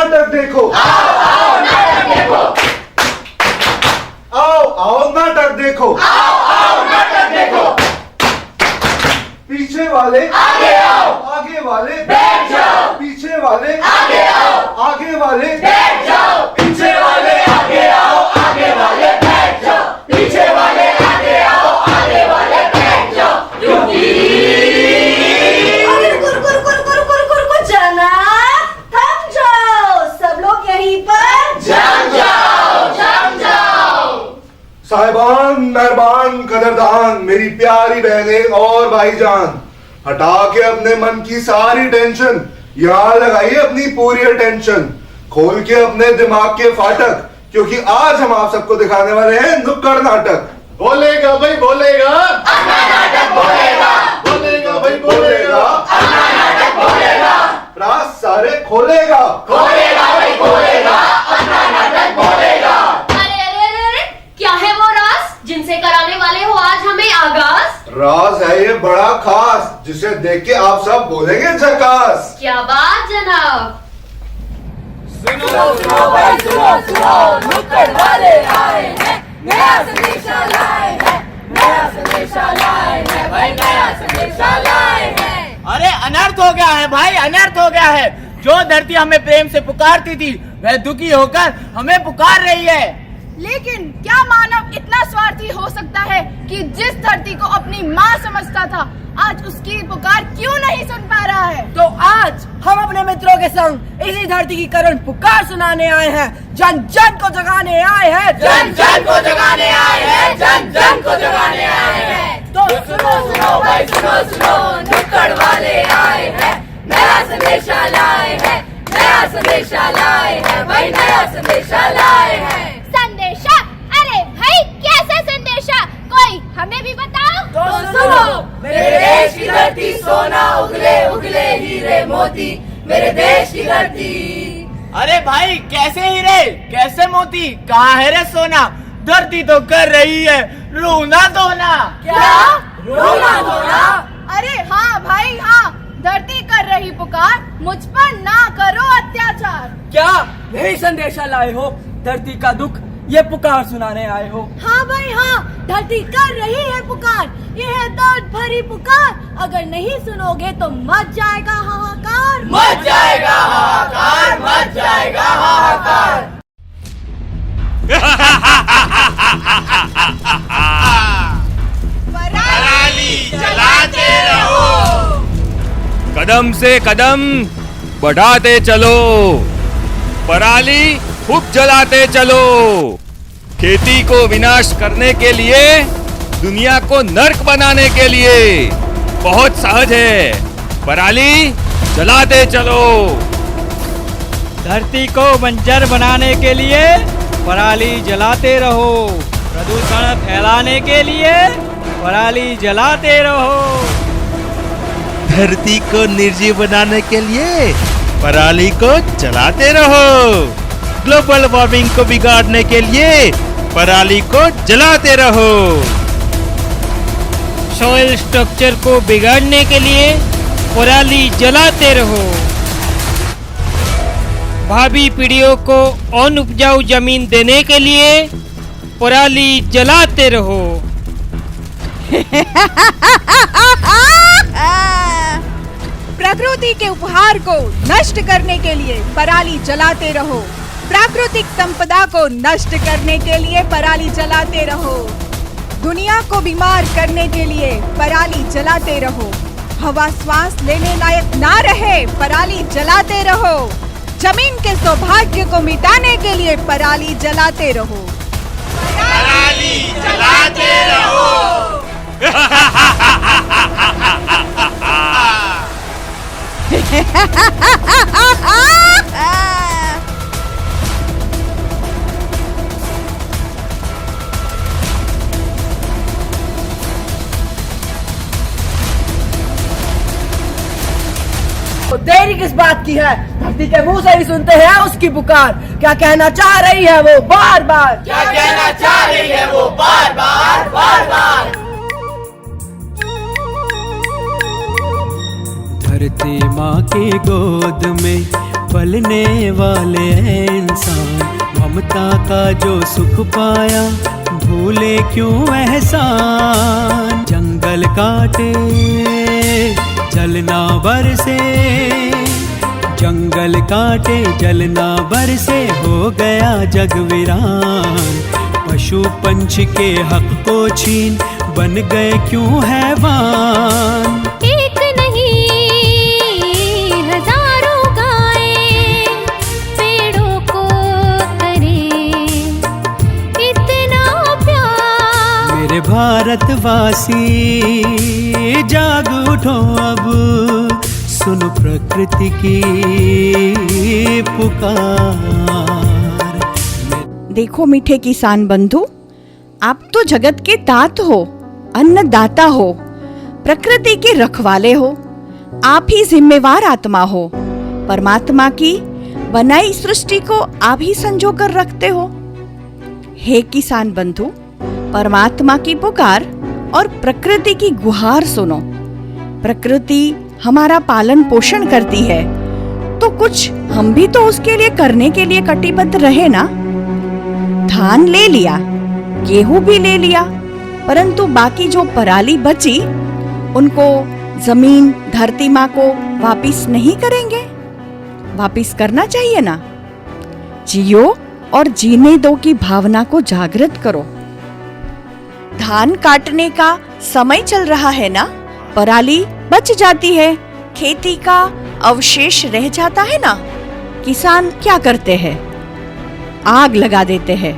नाटक देखो, आओ आओ नाटक देखो, आओ आओ नाटक देखो, आओ आओ नाटक देखो। पीछे वाले आगे आओ, आगे वाले बैठ जाओ, पीछे वाले आगे आओ, आगे वाले बैठ जाओ, पीछे वाले आगे आओ, आगे वाले बैठ जाओ, पीछे वाले आगे आओ, आगे वाले बैठ जाओ। क्योंकि साहिबान, मेहरबान, कदरदान, मेरी प्यारी बहनें और भाईजान, हटा के अपने मन की सारी टेंशन, यहाँ लगाइए अपनी पूरी अटेंशन, खोल के अपने दिमाग के फाटक, क्योंकि आज हम आप सबको दिखाने वाले हैं नुक्कड़ नाटक। बोलेगा भाई बोलेगा, अपना नाटक बोलेगा, बोलेगा भाई बोलेगा, अपना नाटक बोलेगा, राज सारे खोलेगा, खोलेगा भाई खोलेगा, अपना नाटक बोलेगा। क्या है वो राज जिनसे कराने वाले हो आज हमें आगाज? राज है ये बड़ा खास, जिसे देख के आप सब बोलेंगे झकास। क्या बात जनाब। सुनो सुनो भाई सुनो सुनो, नुक्कड़ वाले आए हैं, नया संदेशा लाए हैं, नया संदेशा लाए हैं भाई, नया संदेशा लाए हैं। अरे अनर्थ हो गया है भाई, अनर्थ हो गया है। जो धरती हमें प्रेम से पुकारती थी वह दुखी होकर हमें पुकार रही है। लेकिन क्या मानव इतना स्वार्थी हो सकता है कि जिस धरती को अपनी माँ समझता था आज उसकी पुकार क्यों नहीं सुन पा रहा है? तो आज हम अपने मित्रों के संग इसी धरती की करुण पुकार सुनाने आए हैं, जन जन को जगाने आए हैं, जन जन को जगाने आए हैं, जन जन को जगाने आए हैं। तो सुनो सुनो भाई सुनो सुनो, नुक्कड़ वाले आए हैं, नया संदेशा लाए हैं, नया संदेशा लाए हैं भाई, नया संदेशा लाए हैं। संदेशा? अरे भाई कैसा संदेशा, कोई हमें भी बताओ। तो सुनो, मेरे देश की धरती सोना उगले उगले हीरे मोती, मेरे देश की धरती। अरे भाई कैसे हीरे कैसे मोती, कहाँ है रे सोना, धरती तो कर रही है रोना धोना। क्या रोना धोना? अरे हाँ भाई हाँ, धरती कर रही पुकार, मुझ पर ना करो अत्याचार। क्या यही संदेशा लाए हो, धरती का दुख ये पुकार सुनाने आए हो? हाँ भाई हाँ, धरती कर रही है पुकार, ये है दर्द भरी पुकार, अगर नहीं सुनोगे तो मच जाएगा हाहाकार, मच जाएगा हाहाकार, मच जाएगा हाहाकार। पराली जलाते रहो, कदम से कदम बढ़ाते चलो, पराली खूब जलाते चलो। खेती को विनाश करने के लिए, दुनिया को नर्क बनाने के लिए बहुत सहज है, पराली जलाते चलो। धरती को बंजर बनाने के लिए पराली जलाते रहो, प्रदूषण फैलाने के लिए पराली जलाते रहो। धरती को निर्जीव बनाने के लिए पराली को जलाते रहो, ग्लोबल वार्मिंग को बिगाड़ने के लिए पराली को जलाते रहो, सॉइल स्ट्रक्चर को बिगाड़ने के लिए पराली जलाते रहो, भावी पीढ़ियों को अनउपजाऊ जमीन देने के लिए पराली जलाते रहो। प्रकृति के उपहार को नष्ट करने के लिए पराली जलाते रहो, प्राकृतिक संपदा को नष्ट करने के लिए पराली जलाते रहो, दुनिया को बीमार करने के लिए पराली जलाते रहो, हवा श्वास लेने लायक ना रहे पराली जलाते रहो, जमीन के सौभाग्य को मिटाने के लिए पराली जलाते रहो, पराली जलाते रहो। तो देरी किस बात की है, धरती के मुंह से ही सुनते हैं उसकी पुकार। क्या कहना चाह रही है वो बार बार, क्या कहना चाह रही है वो बार बार बार बार। धरती माँ की गोद में पलने वाले इंसान, ममता का जो सुख पाया भूले क्यों एहसान। जंगल काटे जलना बरसे, जंगल काटे जलना बरसे, हो गया जग वीरान। पशु पंछी के हक को छीन बन गए क्यों हैवान। एक नहीं हजारों गायें पेड़ों को करे इतना प्यार। मेरे भारतवासी जाग उठो अब, सुनो प्रकृति की पुकार। देखो मीठे किसान बंधु, आप तो जगत के तात हो, अन्नदाता हो, प्रकृति के रखवाले हो। आप ही जिम्मेवार आत्मा हो। परमात्मा की बनाई सृष्टि को आप ही संजो कर रखते हो। हे किसान बंधु, परमात्मा की पुकार और प्रकृति की गुहार सुनो। प्रकृति हमारा पालन पोषण करती है, तो कुछ हम भी तो उसके लिए करने के लिए कटिबद्ध रहे ना। धान ले लिया, गेहूं भी ले लिया, परंतु बाकी जो पराली बची उनको जमीन धरती माँ को वापिस नहीं करेंगे। वापिस करना चाहिए ना। जियो और जीने दो की भावना को जागृत करो। धान काटने का समय चल रहा है ना, पराली बच जाती है, खेती का अवशेष रह जाता है ना। किसान क्या करते हैं? आग लगा देते हैं।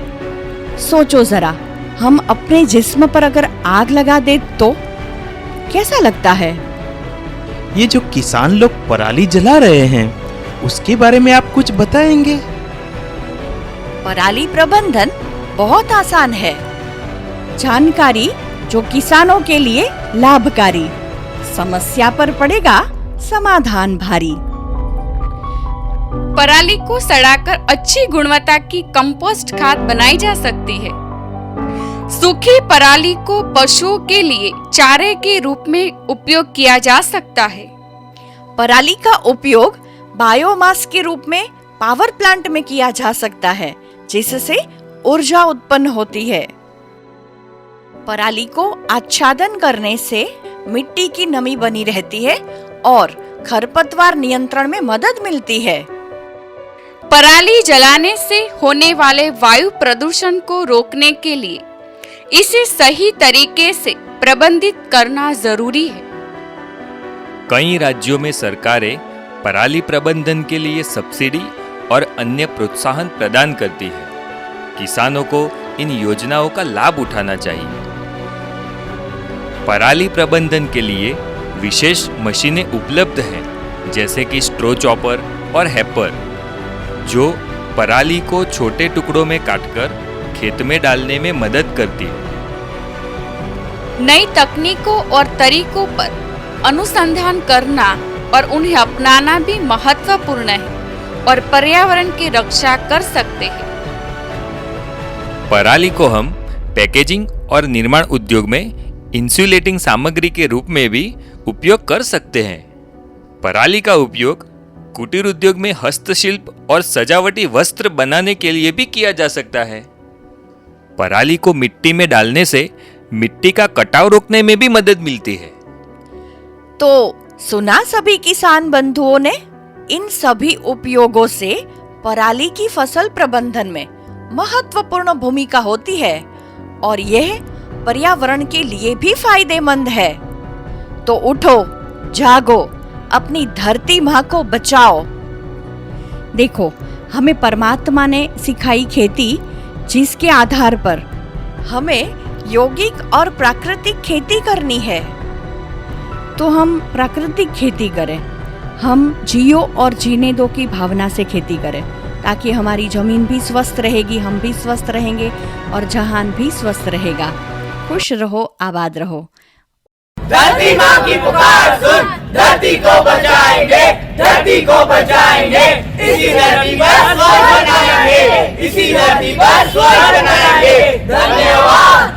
सोचो जरा, हम अपने जिस्म पर अगर आग लगा दे तो कैसा लगता है? ये जो किसान लोग पराली जला रहे हैं, उसके बारे में आप कुछ बताएंगे? पराली प्रबंधन बहुत आसान है। जानकारी जो किसानों के लिए लाभकारी, समस्या पर पड़ेगा समाधान भारी। पराली को सड़ाकर अच्छी गुणवत्ता की कंपोस्ट खाद बनाई जा सकती है। सूखी पराली को पशुओं के लिए चारे के रूप में उपयोग किया जा सकता है। पराली का उपयोग बायोमास के रूप में पावर प्लांट में किया जा सकता है, जिससे ऊर्जा उत्पन्न होती है। पराली को आच्छादन करने से मिट्टी की नमी बनी रहती है और खरपतवार नियंत्रण में मदद मिलती है। पराली जलाने से होने वाले वायु प्रदूषण को रोकने के लिए इसे सही तरीके से प्रबंधित करना जरूरी है। कई राज्यों में सरकारें पराली प्रबंधन के लिए सब्सिडी और अन्य प्रोत्साहन प्रदान करती है। किसानों को इन योजनाओं का लाभ उठाना चाहिए। पराली प्रबंधन के लिए विशेष मशीनें उपलब्ध हैं, जैसे कि स्ट्रो चॉपर और हैपर, जो पराली को छोटे टुकड़ों में काटकर खेत में डालने में मदद करती है। नई तकनीकों और तरीकों पर अनुसंधान करना और उन्हें अपनाना भी महत्वपूर्ण है और पर्यावरण की रक्षा कर सकते हैं। पराली को हम पैकेजिंग और निर्माण उद्योग में इंसुलेटिंग सामग्री के रूप में भी उपयोग कर सकते हैं। पराली का उपयोग कुटीर उद्योग में हस्तशिल्प और सजावटी वस्त्र बनाने के लिए भी किया जा सकता है। पराली को मिट्टी में डालने से मिट्टी का कटाव रोकने में भी मदद मिलती है। तो सुना सभी किसान बंधुओं ने, इन सभी उपयोगों से पराली की फसल प्रबंधन में महत्वपूर्ण भूमिका होती है और यह पर्यावरण के लिए भी फायदेमंद है। तो उठो, जागो, अपनी धरती माँ को बचाओ। देखो, हमें परमात्मा ने सिखाई खेती, जिसके आधार पर हमें यौगिक और प्राकृतिक खेती करनी है। तो हम प्राकृतिक खेती करें, हम जियो और जीने दो की भावना से खेती करें, ताकि हमारी जमीन भी स्वस्थ रहेगी, हम भी स्वस्थ रहेंगे और जहान भी स्वस्थ रहेगा। खुश रहो, आबाद रहो। धरती माँ की पुकार सुन, धरती को बचाएंगे, धरती को बचाएंगे, इसी धरती पर स्वर्ग बनाएंगे, इसी धरती पर स्वर्ग बनाएंगे। धन्यवाद।